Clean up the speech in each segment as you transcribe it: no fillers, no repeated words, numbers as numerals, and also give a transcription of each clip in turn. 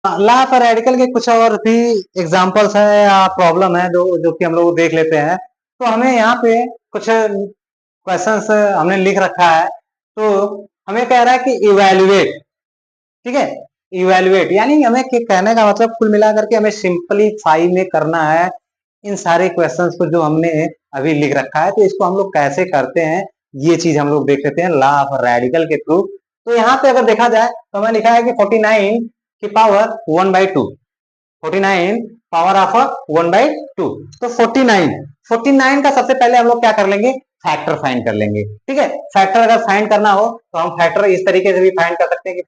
ला पर रेडिकल के कुछ और भी एग्जांपल्स है या प्रॉब्लम है जो जो कि हम लोग देख लेते हैं। तो हमें यहाँ पे कुछ क्वेश्चंस हमने लिख रखा है। तो हमें कह रहा है कि इवेल्युएट, ठीक है, इवेल्युएट यानी हमें कहने का मतलब कुल मिला करके हमें सिंपलीफाई में करना है इन सारे क्वेश्चंस को जो हमने अभी लिख रखा है। तो इसको हम लोग कैसे करते हैं ये चीज हम लोग देख लेते हैं लॉ ऑफ रेडिकल के थ्रू। तो यहाँ पे अगर देखा जाए तो हमें लिखा है कि 49 की पावर 1/2, 49 पावर ऑफ 1/2। तो 49 का सबसे पहले हम लोग क्या कर लेंगे, फैक्टर फाइंड कर लेंगे। ठीक है, फैक्टर अगर फाइंड करना हो तो हम फैक्टर इस तरीके से भी फाइंड कर सकते हैं कि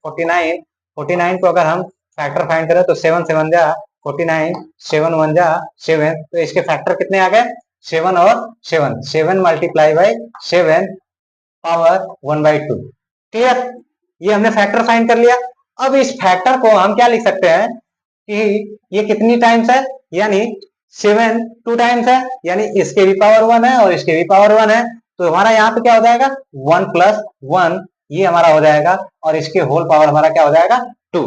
49 को अगर हम फैक्टर फाइंड करें तो 7 7 जा 49, 7 1 जा 7। तो इसके फैक्टर कितने आ गए, 7 और 7, 7 मल्टीप्लाई बाई 7 पावर 1/2। क्लियर, ये हमने फैक्टर फाइंड कर लिया। अब इस फैक्टर को हम क्या लिख सकते हैं कि ये कितनी टाइम्स है, यानी 7 2 टाइम्स है, यानी इसके भी पावर 1 है और इसके भी पावर 1 है। तो हमारा यहाँ पे क्या हो जाएगा 1 + 1, ये हमारा हो जाएगा, और इसके होल पावर हमारा क्या हो जाएगा 2।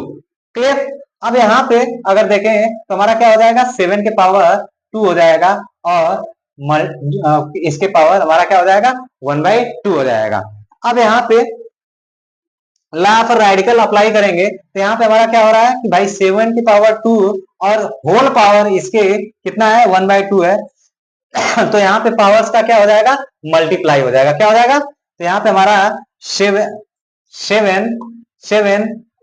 क्लियर, अब यहाँ पे अगर देखें तो हमारा क्या हो जाएगा 7 के पावर 2 हो जाएगा, और इसके पावर हमारा क्या हो जाएगा 1/2 हो जाएगा। अब यहाँ पे लॉ ऑफ रेडिकल अप्लाई करेंगे तो यहाँ पे हमारा क्या हो रहा है कि भाई 7 की पावर 2 और होल पावर इसके कितना है 1/2 है। तो यहाँ पे पावर्स का क्या हो जाएगा मल्टीप्लाई हो जाएगा, क्या हो जाएगा, तो यहाँ पे हमारा 7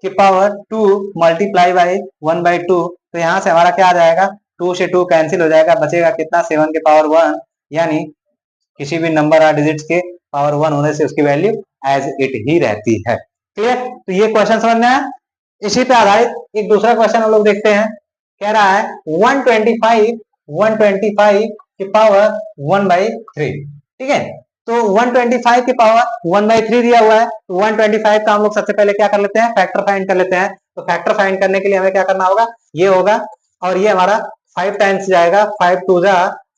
की पावर 2 मल्टीप्लाई बाई 1/2। तो यहाँ से हमारा क्या आ जाएगा 2 से 2 कैंसिल हो जाएगा, बचेगा कितना 7 के पावर 1, यानी किसी भी नंबर या डिजिट के पावर 1 होने से उसकी वैल्यू एज इट ही रहती है। क्लियर, तो ये क्वेश्चन समझ में आया। इसी पे आधारित एक दूसरा क्वेश्चन हम लोग देखते हैं। कह रहा है 125 की पावर 1/3। ठीक है, तो 125 की पावर 1/3 दिया हुआ है। तो 125 का हम लोग सबसे पहले क्या कर लेते हैं, फैक्टर फाइंड कर लेते हैं। तो फैक्टर फाइंड करने के लिए हमें क्या करना होगा, ये होगा और ये हमारा 5 टाइम्स जाएगा, 5 2 जा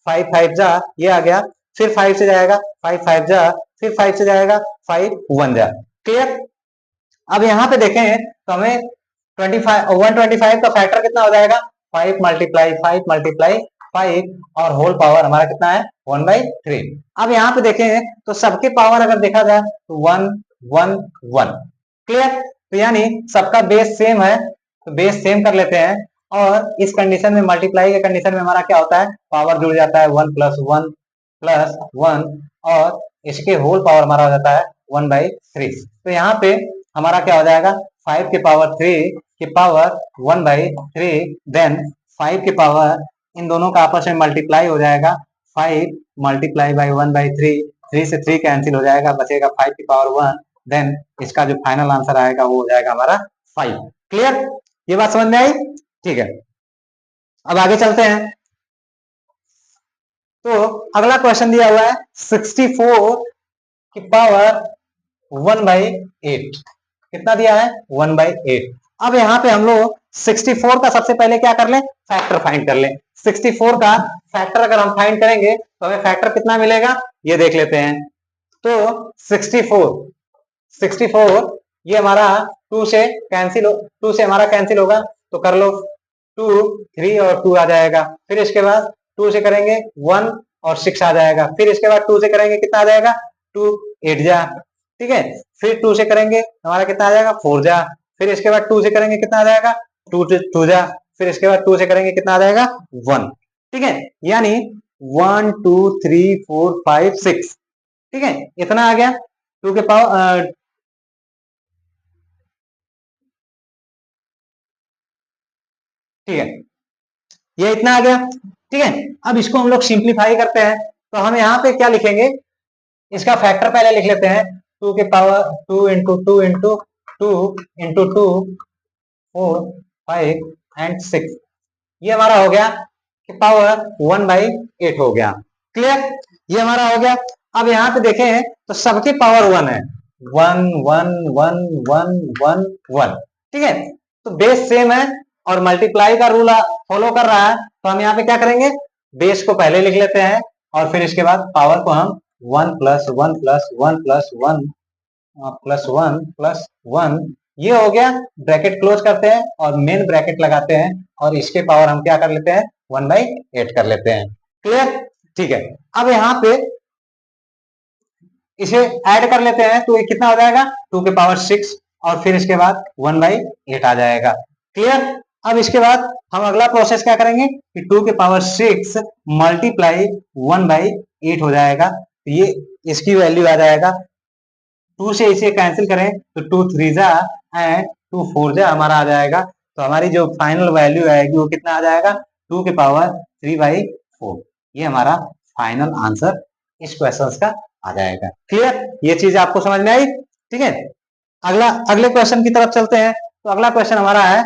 5 5 जा, ये आ गया, फिर 5 से जाएगा 5 5 जा, फिर 5 से जाएगा 5 1 जा। क्लियर, अब यहाँ पे देखें तो हमें 125 का फैक्टर कितना हो जाएगा 5 मल्टीप्लाई 5 मल्टीप्लाई 5, और होल पावर हमारा कितना है 1/3। अब यहाँ पे देखें तो सबके पावर अगर देखा जाए तो 1 1 1। क्लियर, तो यानी सबका बेस सेम है, तो बेस सेम कर लेते हैं, और इस कंडीशन में मल्टीप्लाई के कंडीशन में हमारा क्या होता है पावर जुड़ जाता है 1 + 1 + 1, और इसके होल पावर हमारा हो जाता है 1/3। तो यहाँ पे हमारा क्या हो जाएगा 5 की पावर 3 की पावर 1/3, देन 5 की पावर इन दोनों का आपस में मल्टीप्लाई हो जाएगा, 5 मल्टीप्लाई बाई 1/3, 3 से 3 कैंसिल हो जाएगा, बचेगा 5 की पावर 1, देन इसका जो फाइनल आंसर आएगा वो हो जाएगा हमारा 5। क्लियर, ये बात समझ में आई। ठीक है, अब आगे चलते हैं। तो अगला क्वेश्चन दिया हुआ है 64 की पावर 1/8। कितना दिया है 1/8। अब यहाँ पे हम लोग 64 का सबसे पहले क्या कर लें, फैक्टर फाइंड कर लें। 64 का फैक्टर अगर हम फाइंड करेंगे तो हमें फैक्टर कितना मिलेगा ये देख लेते हैं। तो 64 ये हमारा 2 से कैंसिल, 2 से हमारा कैंसिल होगा, तो कर लो 2 3 और 2 आ जाएगा। फिर इसके बाद 2 से करेंगे 1 और 6 आ जाएगा। फिर इसके बाद 2 से करेंगे कितना आ जाएगा 2 8 जा। ठीक है, फिर 2 से करेंगे हमारा कितना आ जाएगा 4 जा। फिर इसके बाद 2 से करेंगे कितना आ जाएगा 2 जा। फिर इसके बाद 2 से करेंगे कितना आ जाएगा 1। ठीक है, यानी 1 2 3 4 5 6। ठीक है, इतना आ गया 2 के पावर, ठीक है, ये इतना आ गया। ठीक है, अब इसको हम लोग सिंप्लीफाई करते हैं। तो हम यहाँ पे क्या लिखेंगे, इसका फैक्टर पहले लिख लेते हैं, 2 के power 2 into 2 into 2 into 2 4 5 and 6, ये हमारा हो गया कि पावर 1/8 हो गया। क्लियर, ये हमारा हो गया। अब यहाँ पे देखें तो सबके पावर 1 है, 1 1 1 1 1 1। ठीक है, तो बेस सेम है और मल्टीप्लाई का रूल फॉलो कर रहा है। तो हम यहाँ पे क्या करेंगे, बेस को पहले लिख लेते हैं और फिर इसके बाद पावर को हम 1 + 1 + 1 + 1 +1 +1 ये हो गया, ब्रैकेट क्लोज करते हैं और मेन ब्रैकेट लगाते हैं और इसके पावर हम क्या कर लेते हैं 1/8 कर लेते हैं। क्लियर? ठीक है। अब यहाँ पे इसे ऐड कर लेते हैं तो ये कितना हो जाएगा 2 के पावर 6 और फिर इसके बाद 1/8 आ जाएगा। क्लियर? अब इसके बाद हम अगला प्रोसेस क्या करेंगे कि 2 के पावर 6 मल्टीप्लाई 1/8 हो जाएगा। ये इसकी वैल्यू आ जाएगा, 2 से इसे कैंसिल करें तो 2 3 जा एंड 2 4 जा हमारा आ जाएगा। तो हमारी जो फाइनल वैल्यू आएगी वो कितना आ जाएगा 2 के पावर 3/4। ये हमारा फाइनल आंसर इस क्वेश्चन का आ जाएगा। क्लियर? ये चीज आपको समझ में आई? ठीक है। अगले क्वेश्चन की तरफ चलते हैं। तो अगला क्वेश्चन हमारा है,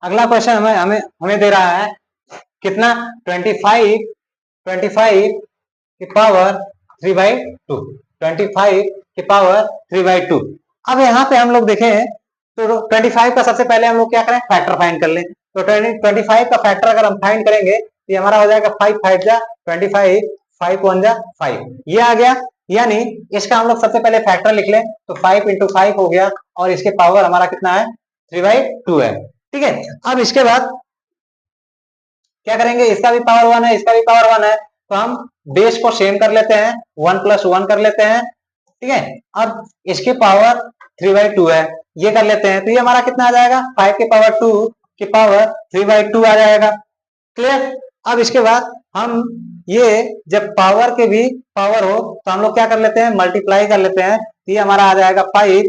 अगला क्वेश्चन हमें हमें हमें दे रहा है कितना 25 की पावर 3/2, 25 की पावर 3/2। अब यहाँ पे हम लोग देखें तो 25 का सबसे पहले हम लोग क्या करें फैक्टर फाइंड कर लें। तो 25 का फैक्टर अगर हम फाइंड करेंगे तो ये हमारा हो जाएगा 5 5 जा 25, 5 1 जा 5, ये आ गया। यानी इसका हम लोग सबसे पहले फैक्टर लिख लें तो 5 × 5 हो गया और इसके पावर हमारा कितना है 3/2 है। ठीक है। अब इसके बाद क्या करेंगे, इसका भी पावर 1 है, इसका भी पावर 1 है, तो हम बेस को सेम कर लेते हैं, 1 + 1 कर लेते हैं। ठीक है। अब इसके पावर 3/2 है, ये कर लेते हैं तो ये हमारा कितना आ जाएगा 5 के पावर 2 की पावर 3/2 आ जाएगा। क्लियर? अब इसके बाद हम ये जब पावर के भी पावर हो तो हम लोग क्या कर लेते हैं मल्टीप्लाई कर लेते हैं, तो ये हमारा आ जाएगा 5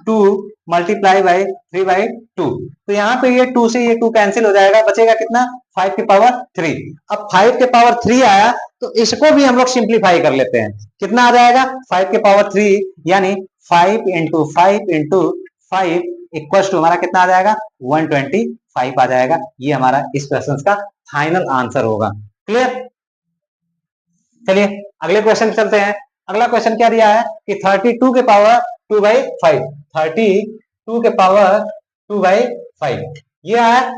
2 मल्टीप्लाई बाई 3/2। तो यहाँ पे ये 2 से ये 2 कैंसिल हो जाएगा, बचेगा कितना 5 की पावर 3। अब 5 के पावर 3 आया तो इसको भी हम लोग सिंप्लीफाई कर लेते हैं, कितना आ जाएगा 5 के पावर 3 यानी 5 × 5 × 5 इक्वल्स टू हमारा कितना आ जाएगा 125 आ जाएगा। ये हमारा इस क्वेश्चन का फाइनल आंसर होगा। क्लियर? चलिए अगले क्वेश्चन चलते हैं। अगला क्वेश्चन क्या दिया है कि 32 के पावर 2/5, 32 के पावर 2/5 ये है।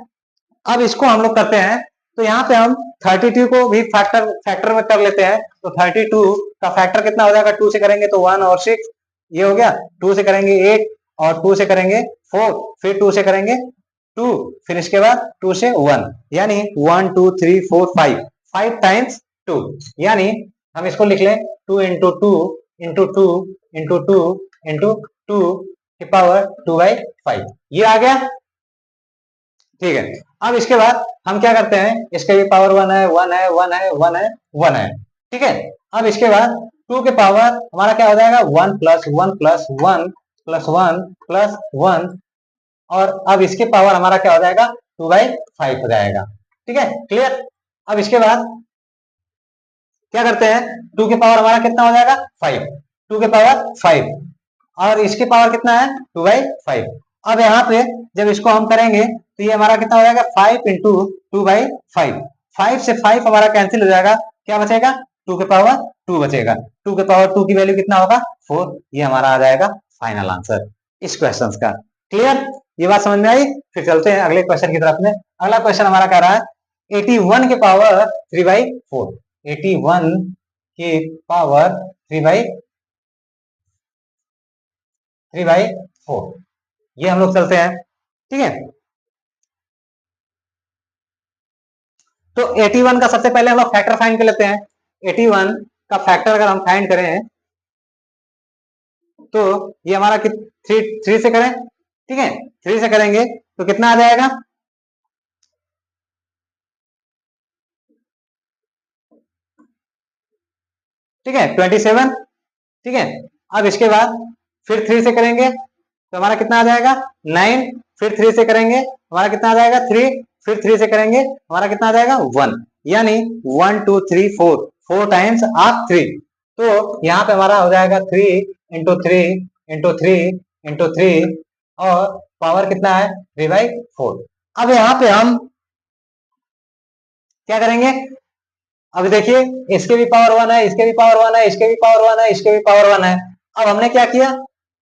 अब इसको हम लोग करते हैं तो यहाँ पे हम 32 को भी फैक्टर में कर लेते हैं। तो 32 का फैक्टर कितना हो जाएगा 2 से करेंगे तो 1 और 6, ये हो गया। 2 से करेंगे 8 और 2 से करेंगे 4, फिर 2 से करेंगे 2, फिर इसके बाद 2 से 1, यानी 1 2 3 4 5, 5 टाइम्स 2, यानी हम इसको लिख लें 2 × 2 × 2 × 2 × 2 की पावर 2/5, ये आ गया। ठीक है। अब इसके बाद हम क्या करते हैं, इसके भी पावर 1 है 1 है 1 है 1 है 1 है। ठीक है। अब इसके बाद 2 के पावर हमारा क्या हो जाएगा 1 + 1 + 1 + 1 + 1 और अब इसके पावर हमारा क्या हो जाएगा 2/5 हो जाएगा। ठीक है। क्लियर? अब इसके बाद क्या करते हैं 2 के पावर हमारा कितना हो जाएगा 5, 2 के पावर 5 और इसके पावर कितना है 2/5। अब यहाँ पे जब इसको हम करेंगे तो ये हमारा कितना हो जाएगा 5 × 2/5, 5 से 5 हमारा कैंसिल हो जाएगा, क्या बचेगा 2 के पावर 2 बचेगा। 2 के पावर 2 की वैल्यू कितना होगा 4, ये हमारा आ जाएगा फाइनल आंसर इस क्वेश्चन का। क्लियर? ये बात समझ में आई? फिर चलते हैं अगले क्वेश्चन की तरफ में। अगला क्वेश्चन हमारा कह रहा है 81 के पावर 3/4, 81 की पावर 3/4, ये हम लोग चलते हैं। ठीक है। तो 81 का सबसे पहले हम लोग फैक्टर फाइंड कर लेते हैं। 81 का फैक्टर अगर हम फाइंड करें तो ये हमारा 3 से करें। ठीक है। 3 से करेंगे तो कितना आ जाएगा, ठीक है 27। ठीक है। अब इसके बाद फिर 3 से करेंगे तो हमारा कितना आ जाएगा 9, फिर 3 से करेंगे हमारा कितना आ जाएगा 3, फिर 3 से करेंगे हमारा कितना आ जाएगा 1, यानी 1 2 3 4, 4 टाइम्स आप 3। तो यहाँ पे हमारा हो जाएगा 3 × 3 × 3 × 3 और पावर कितना है 3/4। अब यहाँ पे हम क्या करेंगे, अब देखिए इसके भी पावर 1 है, इसके भी पावर 1 है, इसके भी पावर 1 है, इसके भी पावर 1 है। अब हमने क्या किया,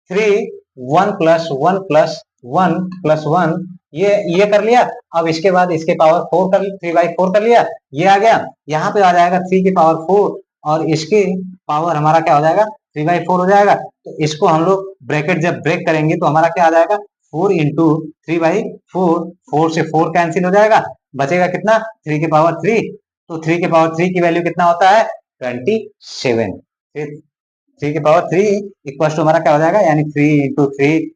3 1 प्लस 1 प्लस 1 प्लस 1 ये कर लिया। अब इसके बाद इसके पावर 4 कर 3/4 कर लिया, ये आ गया। यहाँ पे आ जाएगा 3 की पावर 4 और इसके पावर हमारा क्या हो जाएगा 3/4 हो जाएगा। तो इसको हम लोग ब्रैकेट जब ब्रेक करेंगे तो हमारा क्या आ जाएगा 4 इंटू 3/4, 4 से 4 कैंसिल हो जाएगा, बचेगा कितना 3 की पावर 3। तो 3 की पावर 3 की वैल्यू कितना होता है 27। 3 की पावर 3 इक्वल टू हमारा क्या हो जाएगा, यानी 3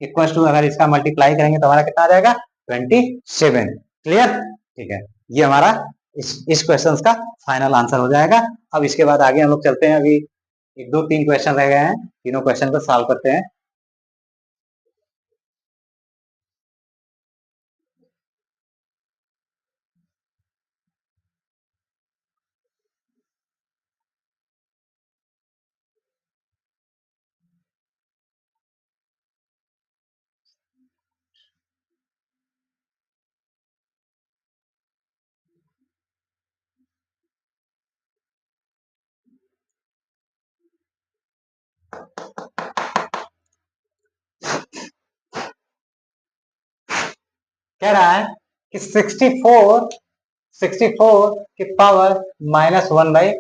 इक्वल टू अगर इसका मल्टीप्लाई करेंगे तो हमारा कितना आ जाएगा 27। क्लियर, ठीक है। ये हमारा इस क्वेश्चन का फाइनल आंसर हो जाएगा। अब इसके बाद आगे हम लोग चलते हैं। अभी 1 2 3 क्वेश्चन रह गए हैं, तीनों क्वेश्चन को सॉल्व करते हैं। कह रहा है कि 64 की पावर -1/2,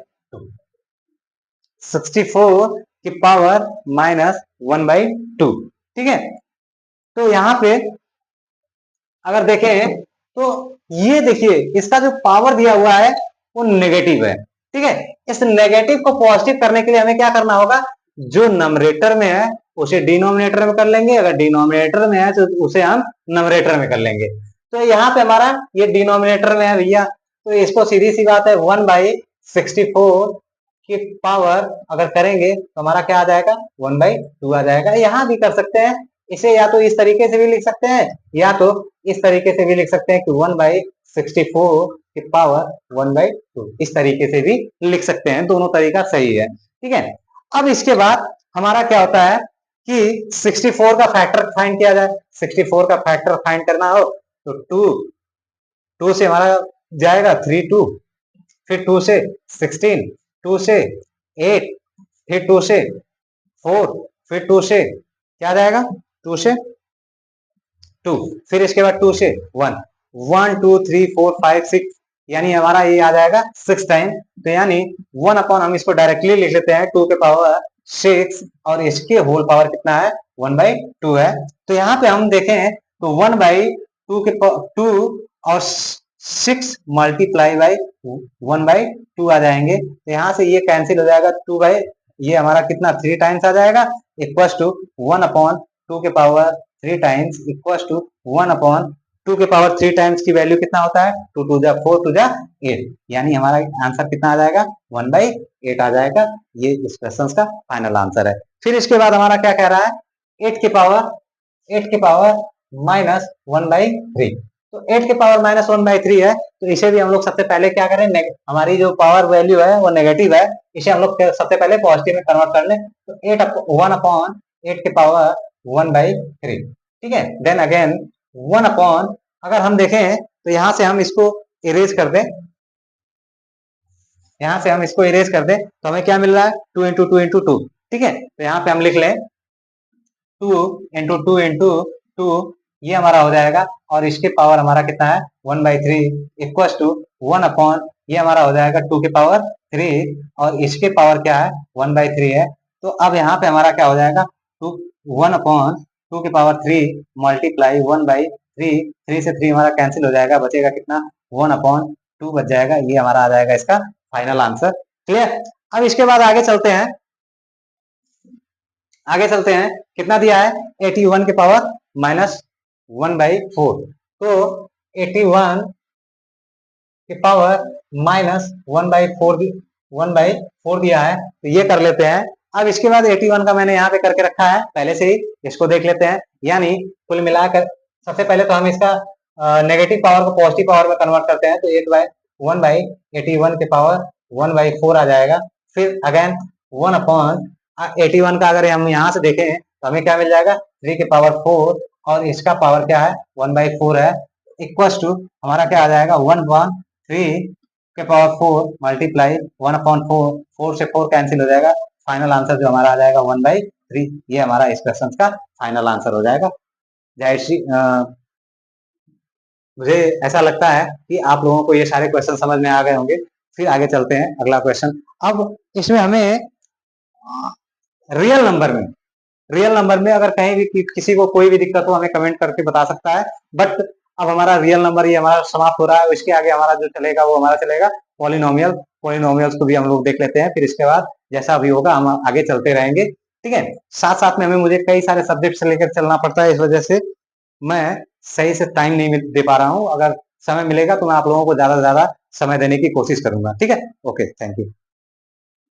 64 की पावर -1/2, ठीक है। तो यहाँ पे अगर देखें तो ये देखिए इसका जो पावर दिया हुआ है वो नेगेटिव है, ठीक है। इस नेगेटिव को पॉजिटिव करने के लिए हमें क्या करना होगा, जो नंबरेटर में है उसे डिनोमिनेटर में कर लेंगे, अगर डिनोमिनेटर में है तो उसे हम नंबरेटर में कर लेंगे। तो यहाँ पे हमारा ये डिनोमिनेटर में है भैया, तो इसको सीधी सी बात है 1/64 की पावर अगर करेंगे तो हमारा क्या आ जाएगा 1/2 आ जाएगा। यहाँ भी कर सकते हैं इसे, या तो इस तरीके से भी लिख सकते हैं या तो इस तरीके से भी लिख सकते हैं कि 1/64 की पावर 1/2, इस तरीके से भी लिख सकते हैं, दोनों तरीका सही है, ठीक है। अब इसके बाद हमारा क्या होता है कि 64 का फैक्टर फाइंड किया जाए। 64 का फैक्टर फाइंड करना हो तो 2 से हमारा जाएगा 3 2, फिर 2 से 16, 2 से 8, फिर 2 से 4, फिर 2 से क्या जाएगा 2 से 2, फिर इसके बाद 2 से 1, 1 2 3 4 5 6, यानी हमारा ये आ जाएगा 6 टाइम। तो यानी 1 अपॉन हम इसको डायरेक्टली लिख लेते हैं 2 के पावर 6 और इसके होल पावर कितना है 1/2 है। तो यहाँ पे हम देखें तो 1/2 के 2 और 6 मल्टीप्लाई बाई 1/2 आ जाएंगे। तो यहाँ से ये कैंसिल हो जाएगा, 2 बाई ये हमारा कितना 3 टाइम्स आ जाएगा, इक्वल टू 1 अपॉन 2 के power 3 times equal to 1 upon 2 के पावर 3 टाइम्स की वैल्यू कितना होता है 2 2 जा 4 2 जा 8, यानी हमारा आंसर कितना आ जाएगा 1/8 आ जाएगा। ये इस क्वेश्चन का फाइनल आंसर है। फिर इसके बाद हमारा क्या कह रहा है 8 के पावर -1/3, तो 8 के पावर -1/3 है। तो इसे भी हम लोग सबसे पहले क्या करें, हमारी जो पावर वैल्यू है वो नेगेटिव है, इसे हम लोग सबसे पहले पॉजिटिव में कन्वर्ट कर लें। तो 1 अपॉन 8 के पावर 1/3, ठीक है। देन अगेन 1 अपॉन, अगर हम देखें तो यहां से हम इसको इरेज कर दें, यहां से हम इसको इरेज कर दें तो हमें क्या मिल रहा है 2 इंटू 2 इंटू 2, ठीक है। तो यहाँ पे हम लिख लें 2 इंटू 2 इंटू 2, ये हमारा हो जाएगा और इसके पावर हमारा कितना है 1/3 इक्वल टू 1 अपॉन ये हमारा हो जाएगा 2 के पावर 3 और इसके पावर क्या है 1/3 है। तो अब यहाँ पे हमारा क्या हो जाएगा 1 अपॉन 2 के पावर 3 मल्टीप्लाई 1/3, 3 से 3 हमारा कैंसिल हो जाएगा, बचेगा कितना 1 अपॉन 2 बच जाएगा। ये हमारा आ जाएगा इसका फाइनल आंसर। क्लियर। अब इसके बाद आगे चलते हैं, आगे चलते हैं कितना दिया है 81 के पावर -1/4, तो 81 के पावर -1/4 दिया है, तो ये कर लेते हैं। अब इसके बाद 81 का मैंने यहाँ पे करके रखा है पहले से ही, इसको देख लेते हैं। यानी कुल मिलाकर सबसे पहले तो हम इसका नेगेटिव पावर को पॉजिटिव पावर में कन्वर्ट करते हैं, तो 1/81 के पावर 1/4 आ जाएगा। फिर अगेन 1 अपॉन 81 का अगर हम यहाँ से देखें तो हमें क्या मिल जाएगा 3 के पावर 4 और इसका पावर क्या है 1/4 है, इक्वल टू हमारा क्या आ जाएगा 1/3 के पावर 4 मल्टीप्लाई 1/4, 4 से 4 कैंसिल हो जाएगा, फाइनल आंसर जो हमारा आ जाएगा 1/3। ये हमारा इस क्वेश्चन का फाइनल आंसर हो जाएगा। जयश्री, मुझे ऐसा लगता है कि आप लोगों को ये सारे क्वेश्चन समझ में आ गए होंगे। फिर आगे चलते हैं अगला क्वेश्चन। अब इसमें हमें रियल नंबर में, रियल नंबर में अगर कहीं भी किसी को कोई भी दिक्कत हो हमें कमेंट करके बता सकता है। बट अब हमारा रियल नंबर ये हमारा समाप्त हो रहा है, इसके आगे हमारा जो चलेगा वो हमारा चलेगा पॉलिनोमियल। पॉलिनोमियल्स को भी हम लोग देख लेते हैं, फिर इसके बाद जैसा भी होगा हम आगे चलते रहेंगे। ठीक है, साथ साथ में हमें मुझे कई सारे सब्जेक्ट से लेकर चलना पड़ता है, इस वजह से मैं सही से टाइम नहीं दे पा रहा हूँ। अगर समय मिलेगा तो मैं आप लोगों को ज्यादा से ज्यादा समय देने की कोशिश करूंगा। ठीक है, ओके, थैंक यू।